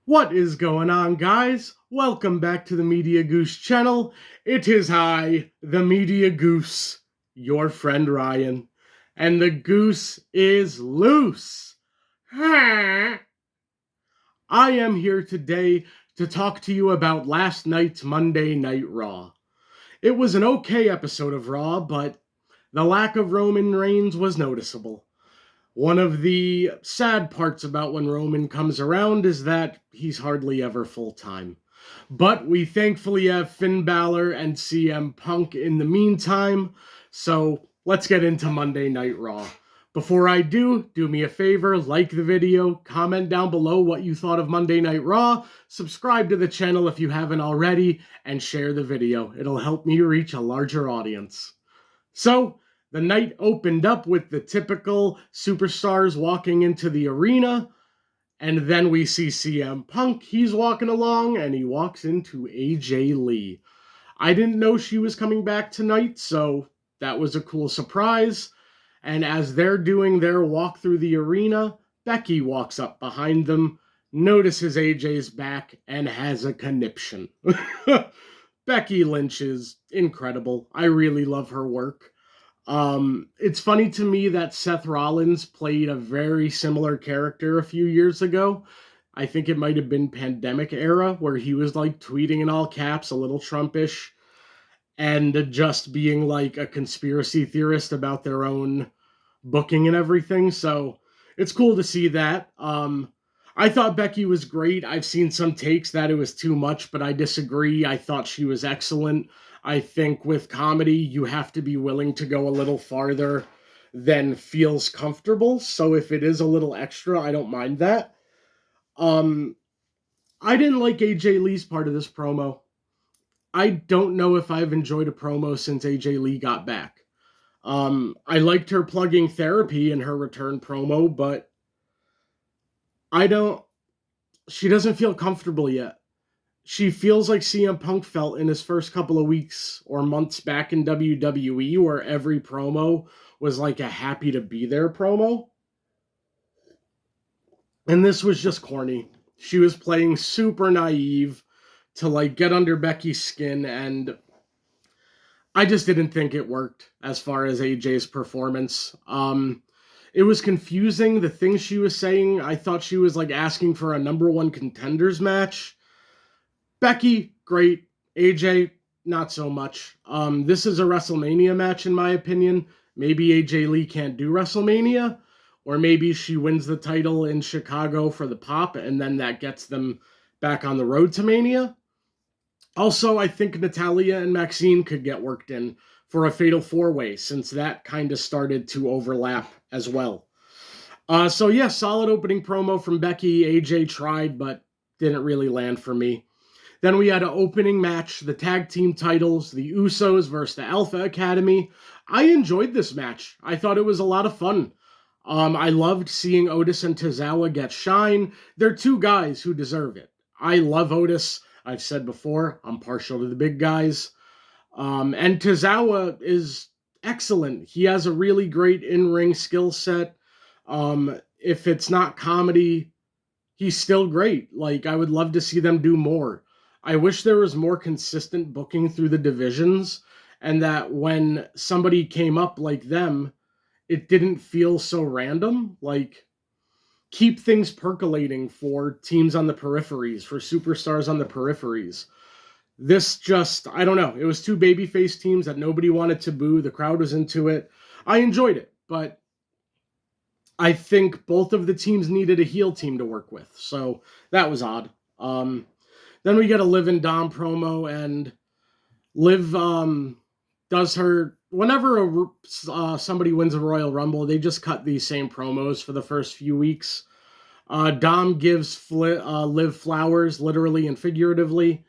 What is going on, guys? Welcome back to the Media Goose channel. It is I, the Media Goose, your friend Ryan, and the goose is loose. I am here today to talk to you about last night's Monday Night Raw. It was an okay episode of Raw, but the lack of Roman Reigns was noticeable. One of the sad parts about when Roman comes around is that he's hardly ever full-time. But we thankfully have Finn Balor and CM Punk in the meantime, so let's get into Monday Night Raw. Before I do me a favor, like the video, comment down below what you thought of Monday Night Raw, subscribe to the channel if you haven't already, and share the video. It'll help me reach a larger audience. So, the night opened up with the typical superstars walking into the arena, and then we see CM Punk. He's walking along, and he walks into AJ Lee. I didn't know she was coming back tonight, so that was a cool surprise. And as they're doing their walk through the arena, Becky walks up behind them, notices AJ's back, and has a conniption. Becky Lynch is incredible. I really love her work. It's funny to me that Seth Rollins played a very similar character a few years ago. I think it might have been pandemic era, where he was like tweeting in all caps, a little Trumpish, and just being like a conspiracy theorist about their own booking and everything. So it's cool to see that. I thought Becky was great. I've seen some takes that it was too much, but I disagree. I thought she was excellent. I think with comedy, you have to be willing to go a little farther than feels comfortable. So if it is a little extra, I don't mind that. I didn't like AJ Lee's part of this promo. I don't know if I've enjoyed a promo since AJ Lee got back. I liked her plugging therapy in her return promo, but she doesn't feel comfortable yet. She feels like CM Punk felt in his first couple of weeks or months back in WWE, where every promo was like a happy to be there promo. And this was just corny. She was playing super naive to like get under Becky's skin, and I just didn't think it worked as far as AJ's performance. It was confusing, the things she was saying. I thought she was like asking for a number one contenders match. Becky, great. AJ, not so much. This is a WrestleMania match, in my opinion. Maybe AJ Lee can't do WrestleMania, or maybe she wins the title in Chicago for the pop, and then that gets them back on the road to Mania. Also, I think Natalya and Maxine could get worked in for a Fatal 4-Way, since that kind of started to overlap as well. So yeah, solid opening promo from Becky. AJ tried, but didn't really land for me. Then we had an opening match, the tag team titles, the Usos versus the Alpha Academy. I enjoyed this match. I thought it was a lot of fun. I loved seeing Otis and Tozawa get shine. They're two guys who deserve it. I love Otis. I've said before, I'm partial to the big guys. And Tozawa is excellent. He has a really great in-ring skill set. If it's not comedy, he's still great. Like, I would love to see them do more. I wish there was more consistent booking through the divisions, and that when somebody came up like them, it didn't feel so random. Like, keep things percolating for teams on the peripheries, for superstars on the peripheries. This just, I don't know. It was two babyface teams that nobody wanted to boo. The crowd was into it. I enjoyed it, but I think both of the teams needed a heel team to work with. So that was odd. Then we get a Liv and Dom promo, and Liv does her, whenever somebody wins a Royal Rumble, they just cut these same promos for the first few weeks. Dom gives Liv flowers, literally and figuratively.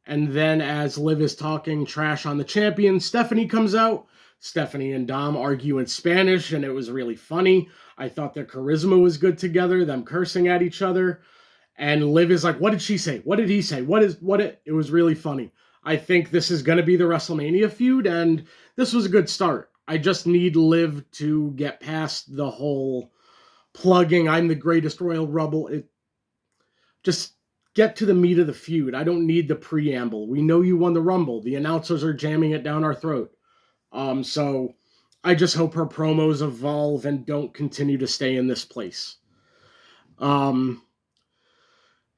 And then as Liv is talking trash on the champion, Stephanie comes out. Stephanie and Dom argue in Spanish, and it was really funny. I thought their charisma was good together, them cursing at each other. And Liv is like, what did she say? What did he say? It was really funny. I think this is going to be the WrestleMania feud, and this was a good start. I just need Liv to get past the whole plugging, I'm the greatest Royal Rumble. It just get to the meat of the feud. I don't need the preamble. We know you won the Rumble. The announcers are jamming it down our throat. So I just hope her promos evolve and don't continue to stay in this place.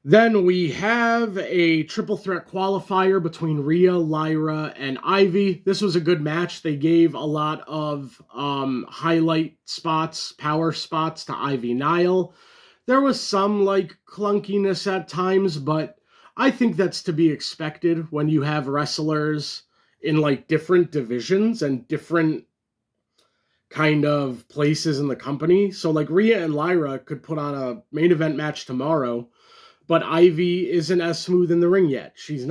Then we have a triple threat qualifier between Rhea, Lyra, and Ivy. This was a good match. They gave a lot of highlight spots, power spots to Ivy Nile. There was some clunkiness at times, but I think that's to be expected when you have wrestlers in different divisions and different kind of places in the company. So Rhea and Lyra could put on a main event match tomorrow, but Ivy isn't as smooth in the ring yet. She's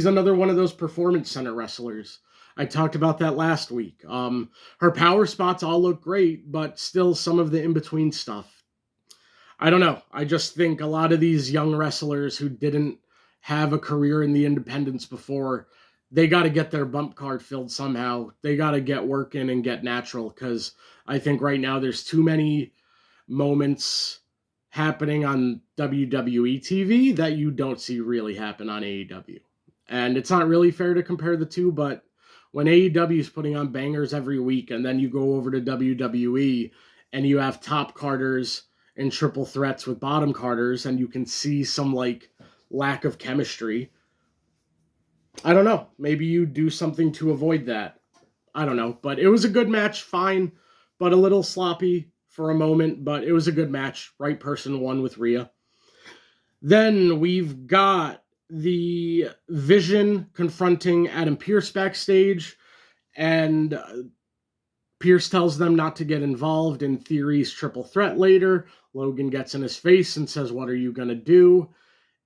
another one of those performance center wrestlers. I talked about that last week. Her power spots all look great, but still some of the in-between stuff. I don't know. I just think a lot of these young wrestlers who didn't have a career in the independents before, they got to get their bump card filled somehow. They got to get working and get natural, because I think right now there's too many moments happening on WWE TV that you don't see really happen on AEW. And it's not really fair to compare the two, but when AEW is putting on bangers every week and then you go over to WWE and you have top carders and triple threats with bottom carders and you can see some lack of chemistry, I don't know. Maybe you do something to avoid that. I don't know. But it was a good match, fine, but a little sloppy for a moment, but it was a good match. Right person won with Rhea. Then we've got the Vision confronting Adam Pearce backstage, and Pearce tells them not to get involved in Theory's triple threat later. Logan gets in his face and says, "What are you going to do?"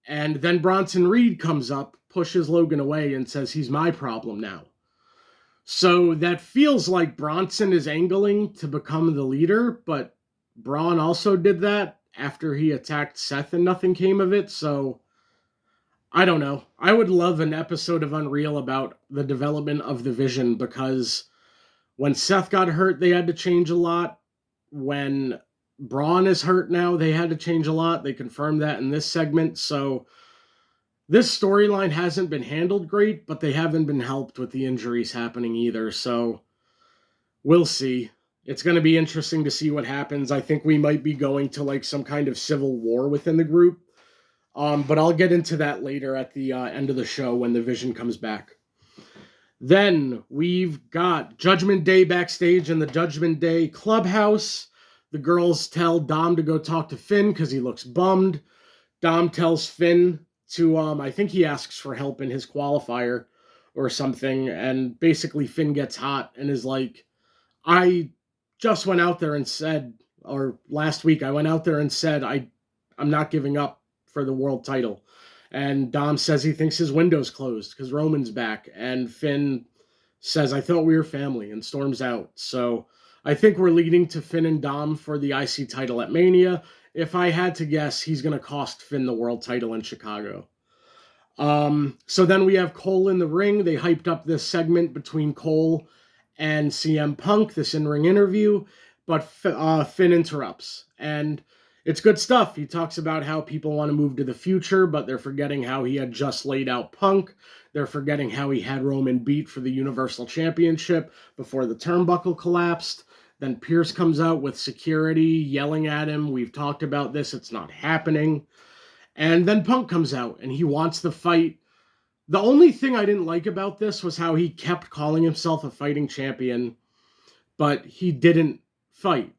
And then Bronson Reed comes up, pushes Logan away, and says, "He's my problem now." So that feels like Bronson is angling to become the leader, but Braun also did that after he attacked Seth and nothing came of it. So I don't know. I would love an episode of Unreal about the development of the Vision, because when Seth got hurt, they had to change a lot. When Braun is hurt now, they had to change a lot. They confirmed that in this segment. So this storyline hasn't been handled great, but they haven't been helped with the injuries happening either. So we'll see. It's going to be interesting to see what happens. I think we might be going to some kind of civil war within the group. But I'll get into that later at the end of the show when the Vision comes back. Then we've got Judgment Day backstage in the Judgment Day clubhouse. The girls tell Dom to go talk to Finn because he looks bummed. Dom tells Finn to, I think he asks for help in his qualifier or something. And basically Finn gets hot and is like, I just went out there and said, or last week I went out there and said, I'm not giving up for the world title. And Dom says he thinks his window's closed because Roman's back. And Finn says, I thought we were family, and storms out. So I think we're leading to Finn and Dom for the IC title at Mania. If I had to guess, he's going to cost Finn the world title in Chicago. So then we have Cole in the ring. They hyped up this segment between Cole and CM Punk, this in-ring interview, but Finn interrupts. And it's good stuff. He talks about how people want to move to the future, but they're forgetting how he had just laid out Punk. They're forgetting how he had Roman beat for the Universal Championship before the turnbuckle collapsed. Then Pierce comes out with security yelling at him. We've talked about this. It's not happening. And then Punk comes out and he wants the fight. The only thing I didn't like about this was how he kept calling himself a fighting champion, but he didn't fight.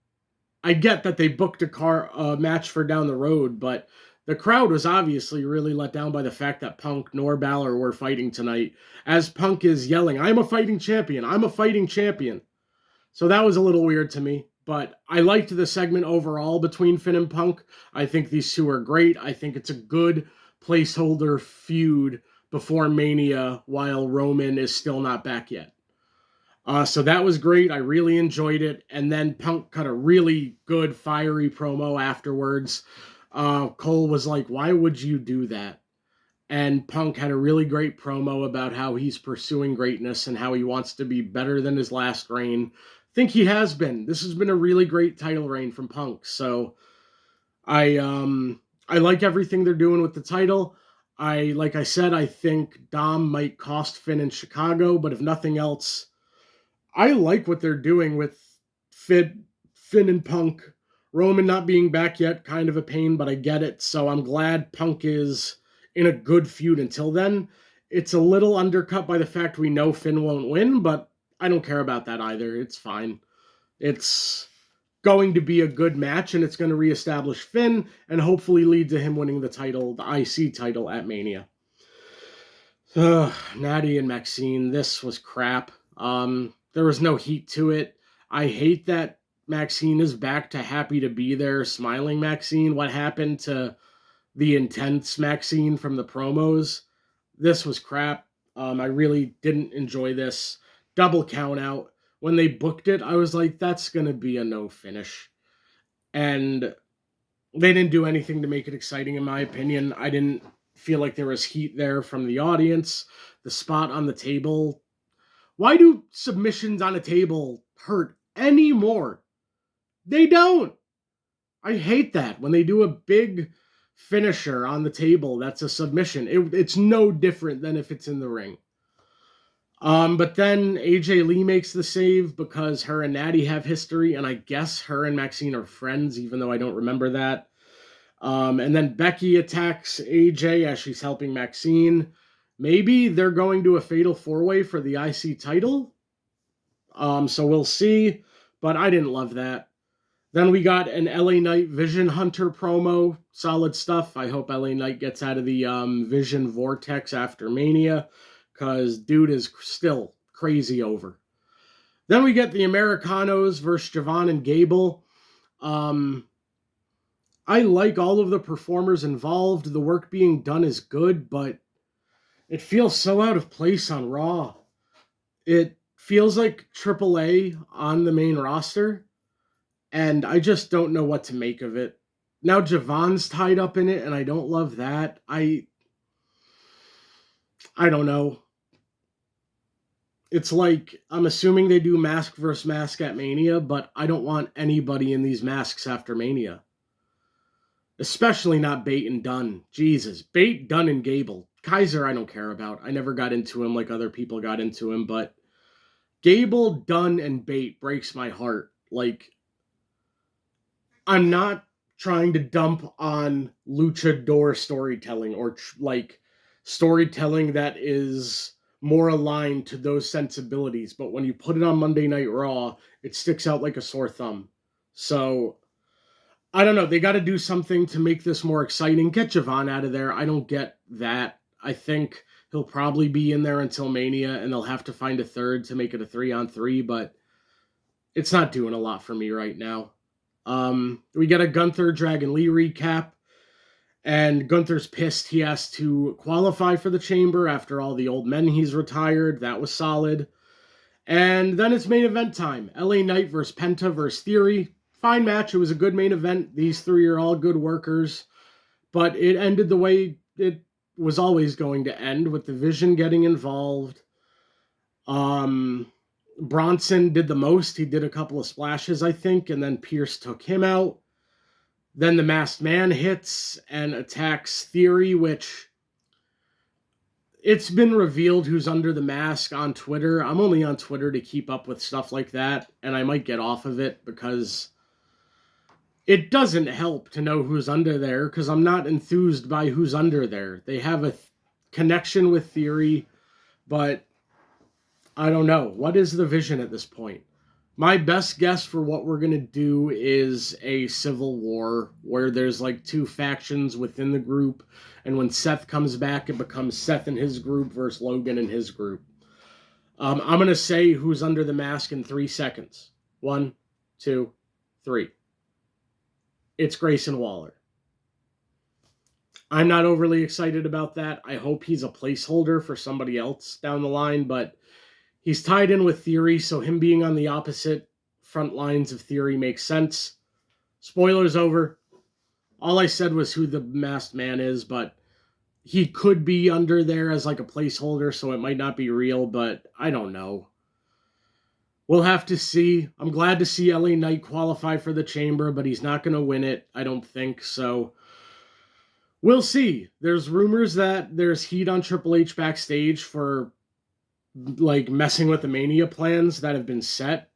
I get that they booked a match for down the road, but the crowd was obviously really let down by the fact that Punk nor Balor were fighting tonight, as Punk is yelling, I'm a fighting champion, I'm a fighting champion. So that was a little weird to me, but I liked the segment overall between Finn and Punk. I think these two are great. I think it's a good placeholder feud before Mania while Roman is still not back yet. So that was great. I really enjoyed it. And then Punk cut a really good, fiery promo afterwards. Cole was like, why would you do that? And Punk had a really great promo about how he's pursuing greatness and how he wants to be better than his last reign. I think he has been. This has been a really great title reign from Punk. So I I like everything they're doing with the title. Like I said, I think Dom might cost Finn in Chicago, but if nothing else, I like what they're doing with Finn and Punk. Roman not being back yet, kind of a pain, but I get it. So I'm glad Punk is in a good feud until then. It's a little undercut by the fact we know Finn won't win, but I don't care about that either. It's fine. It's going to be a good match, and it's going to reestablish Finn and hopefully lead to him winning the title, the IC title at Mania. Natty and Maxine, this was crap. There was no heat to it. I hate that Maxine is back to happy to be there, smiling Maxine. What happened to the intense Maxine from the promos? This was crap. I really didn't enjoy this. Double count out. When they booked it, I was like, that's going to be a no finish. And they didn't do anything to make it exciting, in my opinion. I didn't feel like there was heat there from the audience. The spot on the table. Why do submissions on a table hurt anymore? They don't. I hate that. When they do a big finisher on the table, that's a submission. It's no different than if it's in the ring. But then AJ Lee makes the save because her and Natty have history, and I guess her and Maxine are friends, even though I don't remember that. And then Becky attacks AJ as she's helping Maxine. Maybe they're going to a fatal four-way for the IC title. So we'll see, but I didn't love that. Then we got an LA Knight Vision Hunter promo. Solid stuff. I hope LA Knight gets out of the Vision Vortex after Mania, because dude is still crazy over. Then we get the Americanos versus Javon and Gable. I like all of the performers involved. The work being done is good, but it feels so out of place on Raw. It feels like AAA on the main roster, and I just don't know what to make of it. Now Javon's tied up in it, and I don't love that. I don't know. It's like, I'm assuming they do mask versus mask at Mania, but I don't want anybody in these masks after Mania. Especially not Bate and Dunn. Jesus. Bate, Dunn, and Gable. Kaiser I don't care about. I never got into him like other people got into him, but Gable, Dunn, and Bate breaks my heart. Like, I'm not trying to dump on luchador storytelling or like storytelling that is more aligned to those sensibilities, but when you put it on Monday Night Raw, it sticks out like a sore thumb. So I don't know. They got to do something to make this more exciting. Get Javon out of there. I don't get that. I think he'll probably be in there until Mania, and they'll have to find a third to make it a 3-on-3, but it's not doing a lot for me right now. We get a Gunther Dragon Lee recap, and Gunther's pissed he has to qualify for the Chamber after all the old men he's retired. That was solid. And then it's main event time. LA Knight versus Penta versus Theory. Fine match. It was a good main event. These three are all good workers. But it ended the way it was always going to end, with the Vision getting involved. Bronson did the most. He did a couple of splashes, I think, and then Pierce took him out. Then the Masked Man hits and attacks Theory, which it's been revealed who's under the mask on Twitter. I'm only on Twitter to keep up with stuff like that, and I might get off of it because it doesn't help to know who's under there, because I'm not enthused by who's under there. They have a connection with Theory, but I don't know. What is the Vision at this point? My best guess for what we're going to do is a civil war where there's like two factions within the group, and when Seth comes back, it becomes Seth and his group versus Logan and his group. I'm going to say who's under the mask in 3 seconds. 1, 2, 3. It's Grayson Waller. I'm not overly excited about that. I hope he's a placeholder for somebody else down the line, but he's tied in with Theory, so him being on the opposite front lines of Theory makes sense. Spoilers over. All I said was who the Masked Man is, but he could be under there as like a placeholder, so it might not be real, but I don't know. We'll have to see. I'm glad to see LA Knight qualify for the Chamber, but he's not going to win it, I don't think, so We'll see. There's rumors that there's heat on Triple H backstage for like messing with the Mania plans that have been set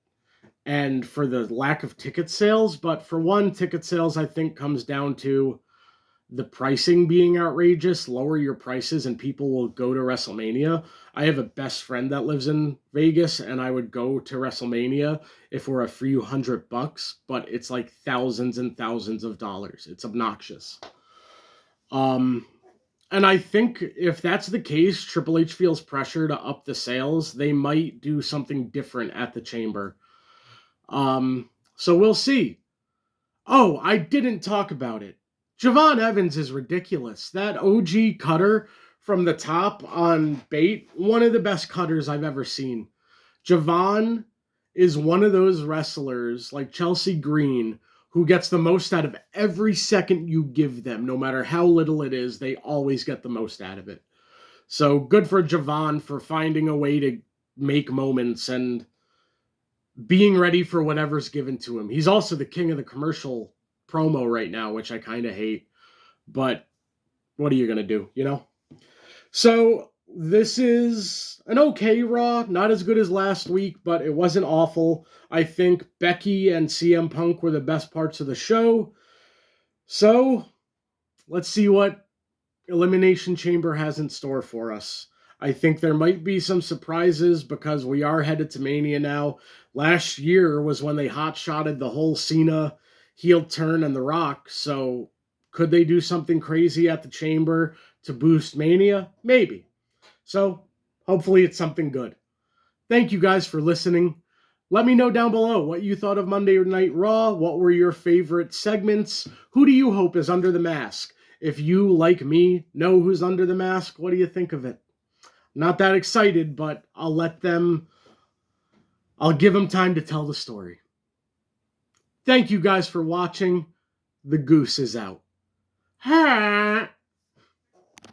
and for the lack of ticket sales. But for one, ticket sales, I think, comes down to the pricing being outrageous. Lower your prices and people will go to WrestleMania. I have a best friend that lives in Vegas, and I would go to WrestleMania if we're a few $100, but it's like thousands and thousands of dollars. It's obnoxious. Um, and I think if that's the case, Triple H feels pressure to up the sales. They might do something different at the Chamber. So we'll see. Oh, I didn't talk about it. Javon Evans is ridiculous. That OG cutter from the top on bait, one of the best cutters I've ever seen. Javon is one of those wrestlers like Chelsea Green who gets the most out of every second you give them. No matter how little it is, they always get the most out of it. So good for Javon for finding a way to make moments and being ready for whatever's given to him. He's also the king of the commercial promo right now, which I kind of hate. But what are you going to do, you know? So this is an okay Raw. Not as good as last week, but it wasn't awful. I think Becky and CM Punk were the best parts of the show. So let's see what Elimination Chamber has in store for us. I think there might be some surprises because we are headed to Mania now. Last year was when they hot-shotted the whole Cena heel turn and The Rock. So could they do something crazy at the Chamber to boost Mania? Maybe. So hopefully it's something good. Thank you guys for listening. Let me know down below what you thought of Monday Night Raw. What were your favorite segments? Who do you hope is under the mask? If you, like me, know who's under the mask, what do you think of it? Not that excited, but I'll give them time to tell the story. Thank you guys for watching. The Goose is out. Ha!